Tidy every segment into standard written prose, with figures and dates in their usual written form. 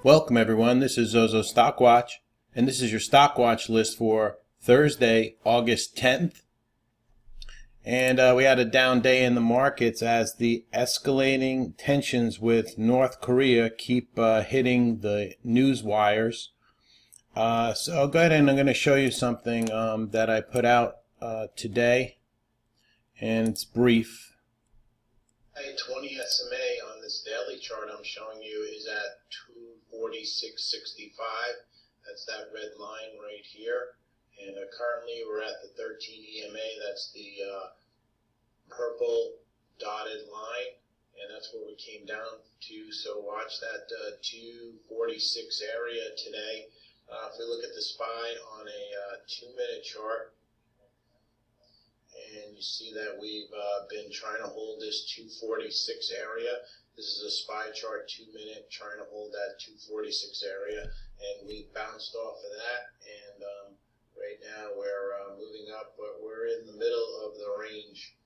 Welcome everyone, this is Zozo Stockwatch, and this is your Stockwatch list for Thursday, August 10th. And we had a down day in the markets as the escalating tensions with North Korea keep hitting the news wires. So I'll go ahead and I'm going to show you something that I put out today, and it's brief. 20 SMA on this daily chart I'm showing you is at 246.65. That's that red line right here. And currently we're at the 13 EMA. That's the purple dotted line. And that's where we came down to. So watch that 246 area today. If we look at the SPY on a 2-minute chart, and you see that we've been trying to hold this 246 area. This is a SPY chart, 2-minute, trying to hold that 246 area, and we bounced off of that, and right now we're moving up, but we're in the middle of the range.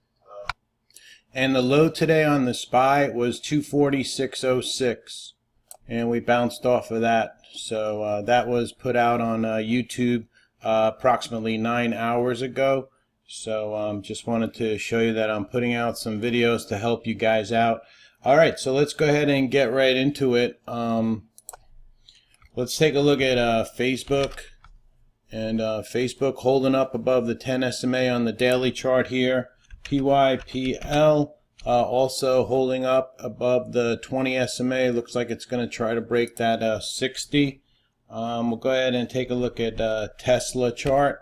And the low today on the SPY was 246.06, and we bounced off of that. So that was put out on YouTube approximately 9 hours ago. So just wanted to show you that I'm putting out some videos to help you guys out. Alright, so let's go ahead and get right into it. Let's take a look at Facebook. And Facebook holding up above the 10 SMA on the daily chart here. PYPL also holding up above the 20 SMA. Looks like it's going to try to break that 60. We'll go ahead and take a look at Tesla chart.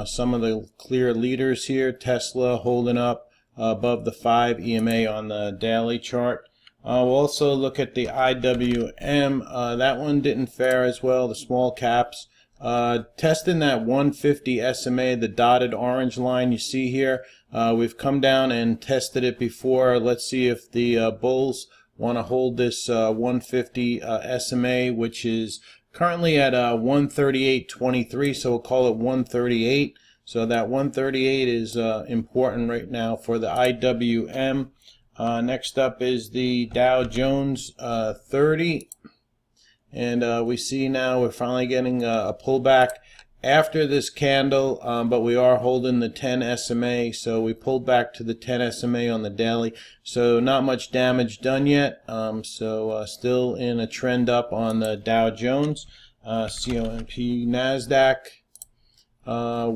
Some of the clear leaders here. Tesla holding up above the 5 EMA on the daily chart. We'll also look at the IWM. That one didn't fare as well. The small caps testing that 150 SMA, the dotted orange line you see here. We've come down and tested it before. Let's see if the bulls want to hold this 150 SMA, which is currently at 138.23, so we'll call it 138. So that 138 is important right now for the IWM. Next up is the Dow Jones 30. And we see now we're finally getting a pullback after this candle, but we are holding the 10 SMA, so we pulled back to the 10 SMA on the daily, so not much damage done yet. Still in a trend up on the Dow Jones. COMP NASDAQ a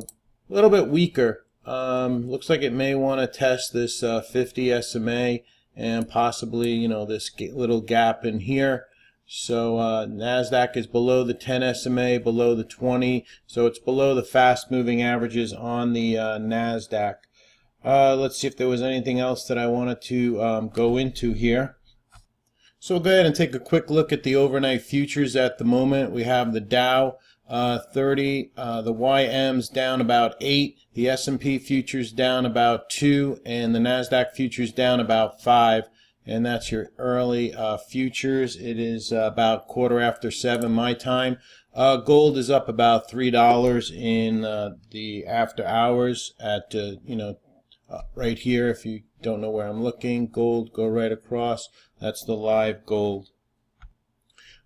little bit weaker. Looks like it may want to test this 50 SMA and possibly this little gap in here. So NASDAQ is below the 10 SMA, below the 20, so it's below the fast moving averages on the NASDAQ. Let's see if there was anything else that I wanted to go into here. So we'll go ahead and take a quick look at the overnight futures at the moment. We have the Dow 30, the YM's down about 8, the S&P futures down about 2, and the NASDAQ futures down about 5. And that's your early futures. It is about 7:15 my time. Gold is up about $3 in the after hours at right here. If you don't know where I'm looking, gold, go right across. That's the live gold.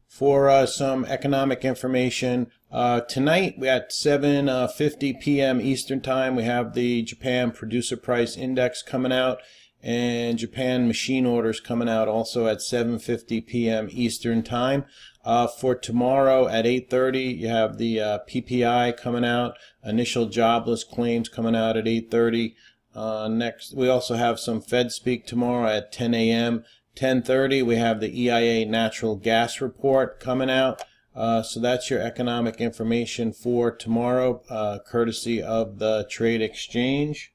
For some economic information, tonight at 7:50 p.m. Eastern Time, we have the Japan Producer Price Index coming out, and Japan machine orders coming out also at 7:50 p.m. Eastern Time. For tomorrow at 8:30, you have the PPI coming out, initial jobless claims coming out at 8:30. Next, we also have some Fed speak tomorrow at 10 a.m. 10:30, we have the EIA natural gas report coming out. So that's your economic information for tomorrow, courtesy of the Trade Exchange.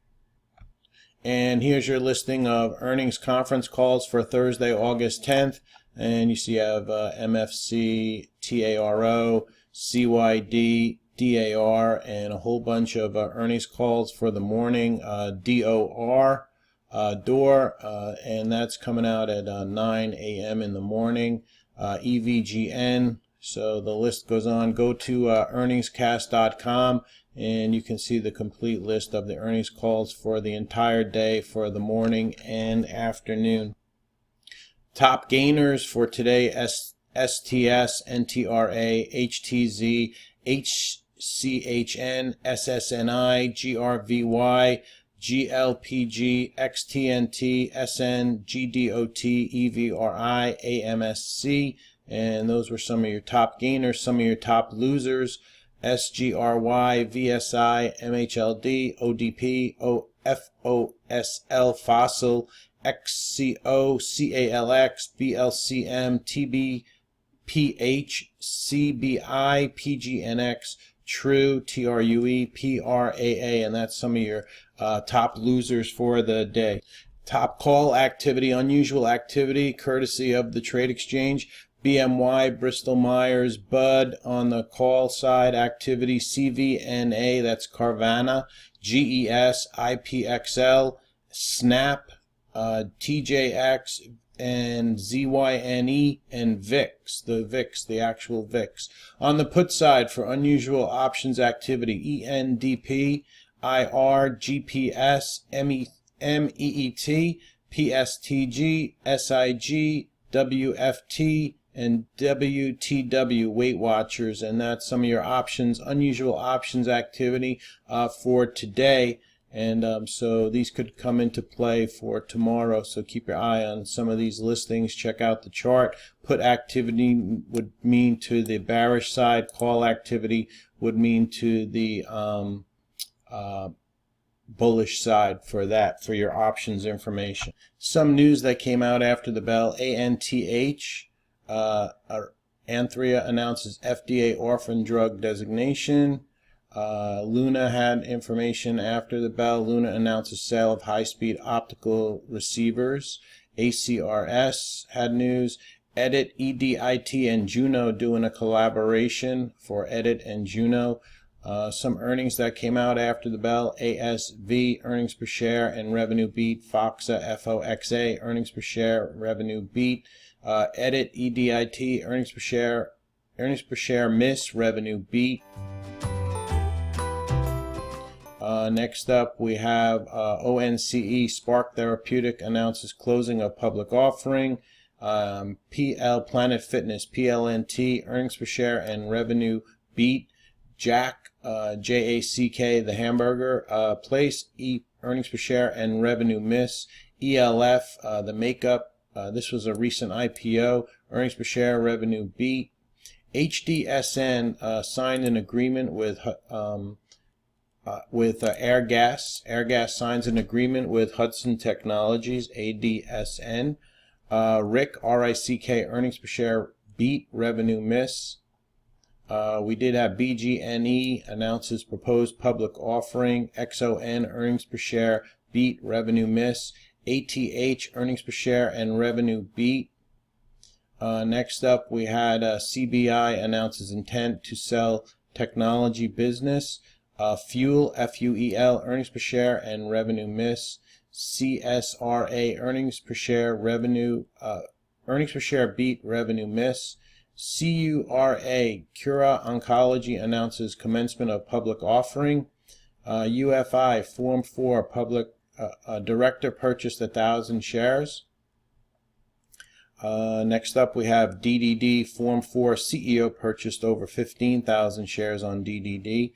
And here's your listing of earnings conference calls for Thursday, August 10th. And you see you have MFC, TARO, CYD, DAR, and a whole bunch of earnings calls for the morning. DOR, and that's coming out at 9 a.m. in the morning. EVGN, so the list goes on. Go to earningscast.com and you can see the complete list of the earnings calls for the entire day for the morning and afternoon. Top gainers for today, STS, NTRA, HTZ, ACHN, SSNI, GRVY, GLPG, XTNT, SN, GDOT, EVRI, AMSC, and those were some of your top gainers. Some of your top losers: SGRY, VSI, MHLD, ODP, FOSL, Fossil, XCO, CALX, BLCM, TBPH, CBI, PGNX, True, TRUE, PRAA, and that's some of your top losers for the day. Top call activity, unusual activity, courtesy of the trade exchange. BMY, Bristol Myers, Bud on the call side activity. CVNA, that's Carvana. GES, IPXL, Snap, TJX, and ZYNE, and VIX, the actual VIX. On the put side for unusual options activity: ENDP, IR, GPS, MEET, PSTG, SIG, WFT, and WTW, Weight Watchers. And that's some of your options, unusual options activity for today. And so these could come into play for tomorrow, so keep your eye on some of these listings. Check out the chart. Put activity would mean to the bearish side. Call activity would mean to the bullish side for that, for your options information. Some news that came out after the bell: ANTH, Anthria announces FDA orphan drug designation. Luna had information after the bell. Luna announces sale of high-speed optical receivers. ACRS had news. Edit, EDIT, and Juno doing a collaboration for Edit and Juno. Some earnings that came out after the bell: ASV, earnings per share and revenue beat. FOXA, FOXA, earnings per share, revenue beat. Edit, EDIT, earnings per share miss, revenue beat. Next up, we have ONCE, Spark Therapeutic announces closing of public offering. PL, Planet Fitness, PLNT, earnings per share and revenue beat. Jack, JACK, the hamburger place, earnings per share and revenue miss. ELF, the makeup, this was a recent IPO, earnings per share, revenue beat. HDSN signed an agreement with Airgas. Airgas signs an agreement with Hudson Technologies, ADSN. RICK, R-I-C-K, earnings per share beat, revenue miss. We did have BGNE announces proposed public offering. XON, earnings per share beat, revenue miss. ATH, earnings per share and revenue beat. Next up, we had CBI announces intent to sell technology business. Fuel, FUEL, earnings per share and revenue miss. CSRA, earnings per share beat, revenue miss. CURA, Cura Oncology announces commencement of public offering. UFI, Form 4, public director purchased 1,000 shares. Next up, we have DDD, Form 4, CEO purchased over 15,000 shares on DDD.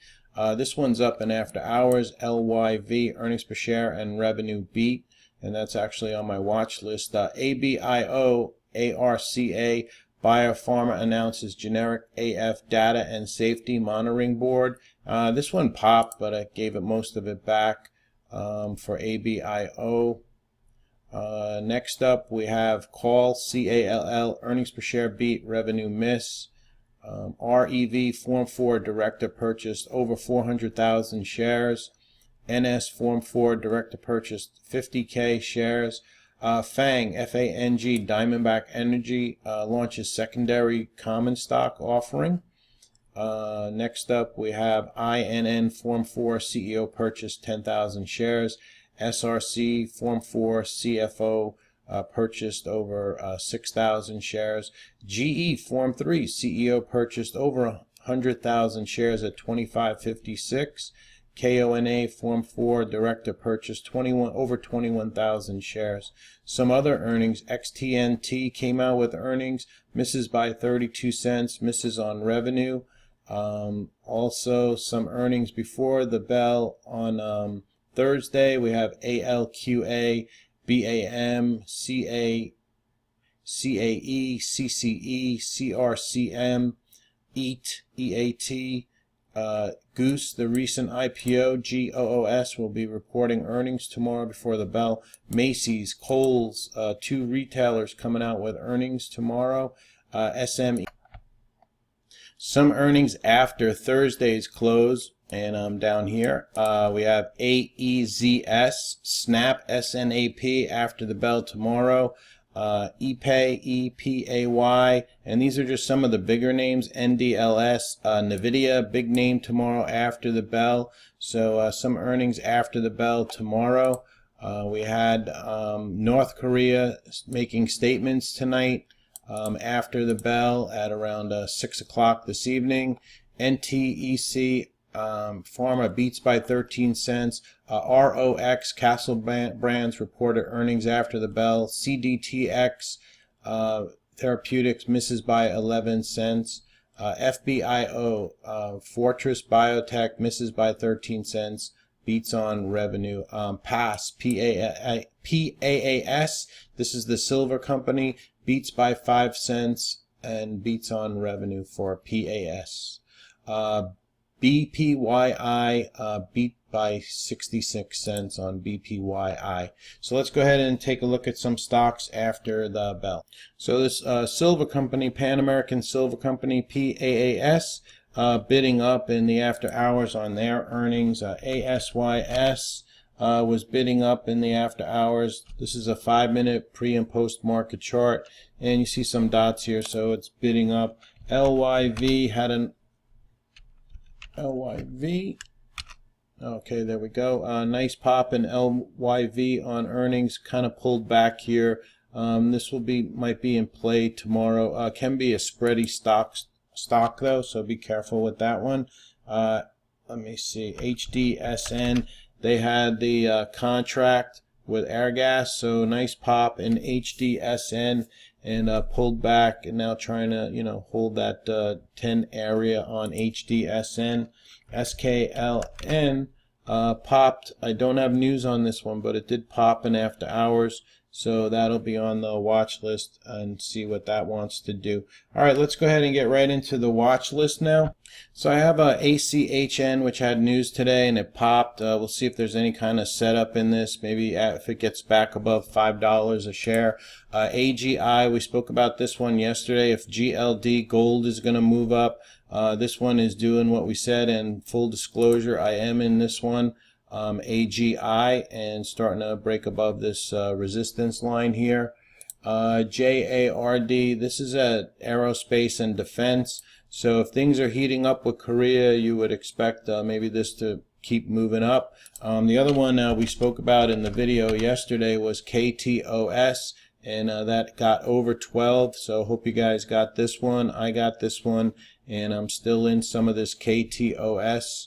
This one's up in after hours. LYV, earnings per share and revenue beat, and that's actually on my watch list. ABIO, ARCA, Biopharma announces generic AF data and safety monitoring board. This one popped, but I gave it most of it back for ABIO. Next up, we have Call, CALL, earnings per share beat, revenue miss. REV, Form 4, director purchased over 400,000 shares. NS, Form 4, director purchased 50K shares. FANG, F-A-N-G, Diamondback Energy launches secondary common stock offering. Next up, we have INN, Form 4, CEO purchased 10,000 shares. SRC, Form 4, CFO purchased over 6,000 shares. GE, Form 3, CEO purchased over 100,000 shares at $25.56. KONA Form 4 Director Purchase over 21,000 shares. Some other earnings: XTNT came out with earnings, misses by 32 cents, misses on revenue. Also some earnings before the bell on Thursday. We have ALQA, BAM, CAE, CCE, CRCM, EAT, Goose, the recent IPO, GOOS, will be reporting earnings tomorrow before the bell. Macy's, Kohl's, two retailers coming out with earnings tomorrow. SME. Some earnings after Thursday's close, and down here we have AEZS, Snap, SNAP after the bell tomorrow. ePay, EPAY, and these are just some of the bigger names. NDLS, NVIDIA, big name tomorrow after the bell. So some earnings after the bell tomorrow. We had North Korea making statements tonight after the bell at around 6 o'clock this evening. NTEC Pharma beats by 13 cents. ROX Castle Brands reported earnings after the bell. CDTX Therapeutics misses by 11 cents. FBIO Fortress Biotech misses by 13 cents. Beats on revenue. PAS, PAAS, this is the silver company, beats by 5 cents and beats on revenue for PAS. BPYI beat by 66 cents on BPYI. So let's go ahead and take a look at some stocks after the bell. So this silver company, Pan American Silver Company, PAAS, bidding up in the after hours on their earnings. ASYS was bidding up in the after hours. This is a 5-minute pre and post market chart, and you see some dots here, so it's bidding up. LYV had an LYV. Okay, there we go. Nice pop in LYV on earnings. Kind of pulled back here. This might be in play tomorrow. Can be a spready stock though, so be careful with that one. Let me see. HDSN. They had the contract with Airgas, so nice pop in HDSN. And pulled back, and now trying to hold that 10 area on HDSN. SKLN popped. I don't have news on this one, but it did pop in after hours, so that'll be on the watch list and see what that wants to do. All right, let's go ahead and get right into the watch list now. So I have a ACHN, which had news today, and it popped. We'll see if there's any kind of setup in this, maybe if it gets back above $5 a share. AGI, we spoke about this one yesterday. If GLD gold is going to move up, this one is doing what we said, and full disclosure, I am in this one. AGI, and starting to break above this resistance line here. JARD, this is a aerospace and defense. So if things are heating up with Korea, you would expect maybe this to keep moving up. The other one we spoke about in the video yesterday was KTOS, and that got over 12. So hope you guys got this one. I got this one, and I'm still in some of this KTOS.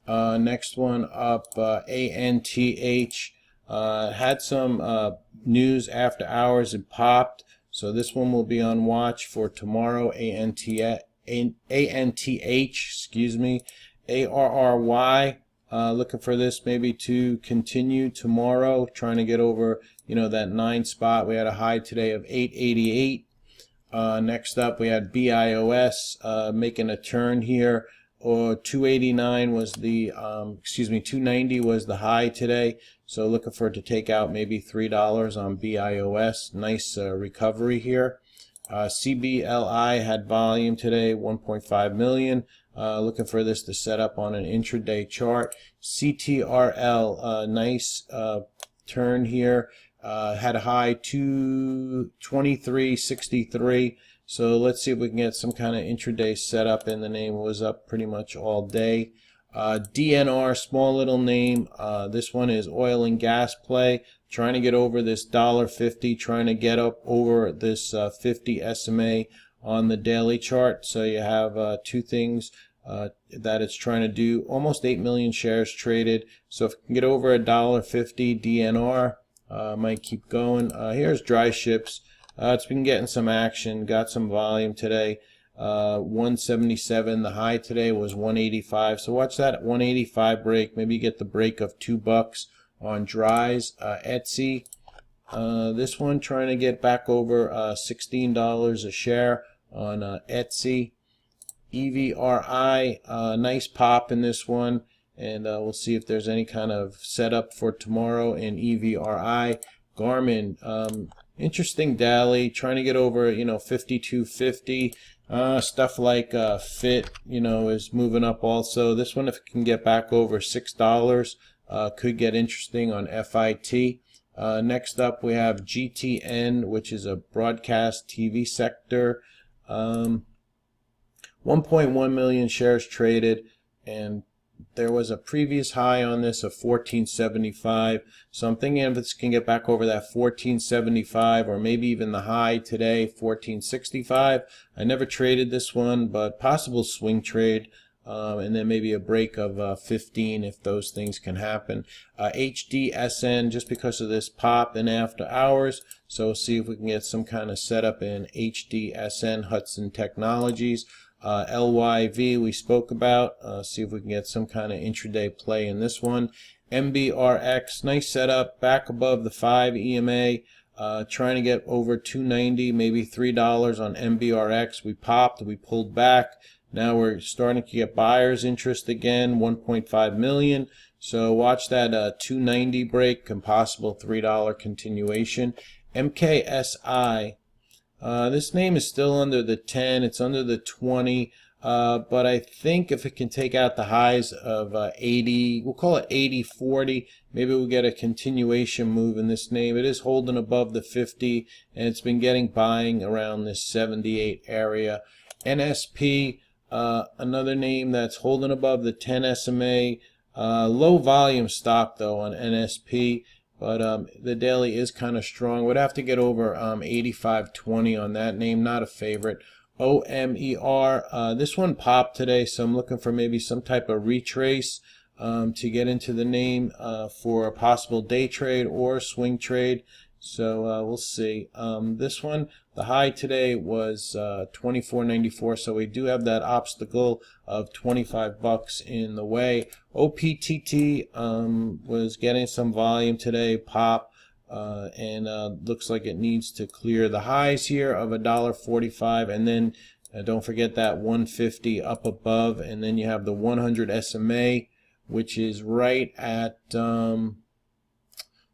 Next one up, ANTH. Had some news after hours. It popped, so this one will be on watch for tomorrow. ANTH, excuse me. ARRY, looking for this maybe to continue tomorrow, trying to get over that 9 spot. We had a high today of 888. Next up we had BIOS making a turn here, or 289 was the 290 was the high today, so looking for it to take out maybe $3 on BIOS. Nice recovery here. CBLI had volume today, 1.5 million. Looking for this to set up on an intraday chart. CTRL, nice turn here. Had a high 223.63. So let's see if we can get some kind of intraday setup, and the name was up pretty much all day. DNR, small little name. This one is oil and gas play. Trying to get over this $1.50, trying to get up over this 50 SMA on the daily chart. So you have two things. that it's trying to do. Almost 8 million shares traded. So if it can get over $1.50 DNR, might keep going. Here's dry ships. It's been getting some action, got some volume today. 177. The high today was 185. So watch that 185 break. Maybe get the break of $2 on dries. Etsy. This one trying to get back over $16 a share on Etsy. EVRI, nice pop in this one, and we'll see if there's any kind of setup for tomorrow in EVRI. Garmin, interesting daily, trying to get over 52.50. Stuff like Fit, is moving up also. This one, if it can get back over $6, could get interesting on FIT. Next up, we have GTN, which is a broadcast TV sector. 1.1 million shares traded, and there was a previous high on this of 1475. So I'm thinking if it can get back over that 1475, or maybe even the high today, 1465. I never traded this one, but possible swing trade. And then maybe a break of 15 if those things can happen. HDSN, just because of this pop in after hours, so we'll see if we can get some kind of setup in HDSN, Hudson Technologies. LYV we spoke about, see if we can get some kind of intraday play in this one. MBRX, nice setup, back above the 5 EMA, trying to get over 290, maybe $3 on MBRX. We popped, we pulled back. Now we're starting to get buyers interest again, 1.5 million. So watch that 290 break and possible $3 continuation. MKSI, this name is still under the 10, it's under the 20, but I think if it can take out the highs of 80, we'll call it 80.40, maybe we'll get a continuation move in this name. It is holding above the 50, and it's been getting buying around this 78 area. NSP, another name that's holding above the 10 SMA, low volume stock though on NSP, but the daily is kind of strong. Would have to get over 85.20 on that name, not a favorite. OMER, this one popped today, so I'm looking for maybe some type of retrace to get into the name for a possible day trade or swing trade. So we'll see. This one, the high today was 24.94, so we do have that obstacle of $25 in the way. OPTT was getting some volume today, pop, and looks like it needs to clear the highs here of $1.45, and then don't forget that 150 up above, and then you have the 100 SMA, which is right at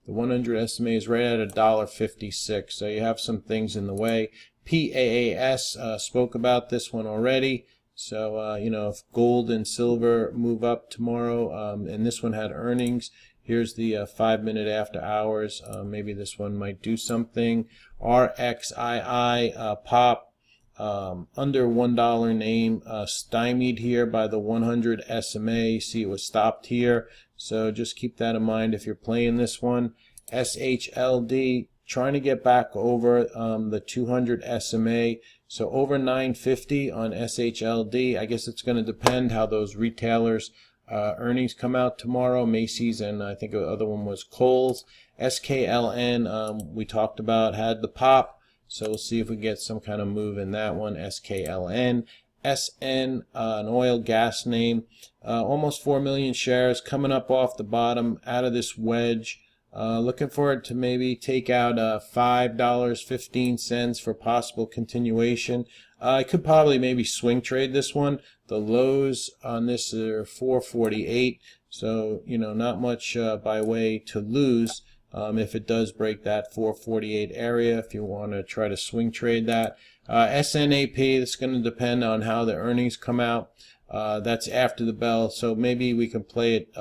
the 100 SMA is right at $1.56, so you have some things in the way. PAAS, spoke about this one already. So, if gold and silver move up tomorrow, and this one had earnings, here's the 5-minute after hours. Maybe this one might do something. RXII, pop, under $1 name, stymied here by the 100 SMA. See, it was stopped here. So just keep that in mind if you're playing this one. SHLD, trying to get back over the 200 SMA. So over 950 on SHLD. I guess it's going to depend how those retailers earnings come out tomorrow. Macy's, and I think the other one was Kohl's. SKLN, we talked about, had the pop. So we'll see if we get some kind of move in that one. SKLN. SN, an oil gas name, almost 4 million shares, coming up off the bottom out of this wedge. Looking for it to maybe take out $5.15 for possible continuation. I could probably maybe swing trade this one. The lows on this are 448, so not much by way to lose if it does break that 448 area, if you want to try to swing trade that. SNAP, it's going to depend on how the earnings come out. That's after the bell, so maybe we can play it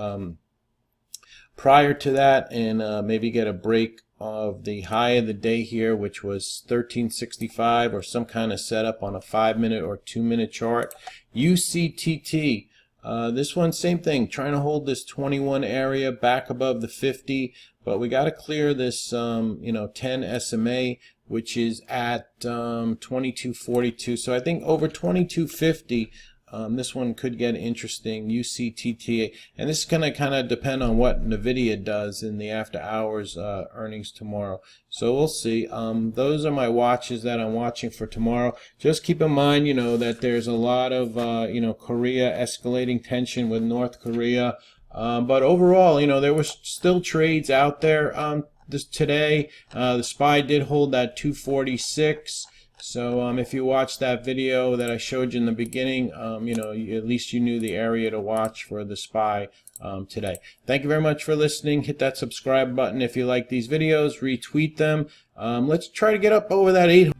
prior to that and maybe get a break of the high of the day here, which was 1365, or some kind of setup on a 5-minute or 2-minute chart. UCTT, this one, same thing, trying to hold this 21 area back above the 50, but we got to clear this 10 SMA, which is at 2242. So I think over 2250 This one could get interesting. UCTTA, and this is going to kind of depend on what NVIDIA does in the after hours earnings tomorrow. So we'll see. Those are my watches that I'm watching for tomorrow. Just keep in mind, that there's a lot of Korea escalating tension with North Korea. But overall, there were still trades out there today. The SPY did hold that 246. So if you watched that video that I showed you in the beginning, at least you knew the area to watch for the SPY today. Thank you very much for listening. Hit that subscribe button if you like these videos. Retweet them. Let's try to get up over that 800.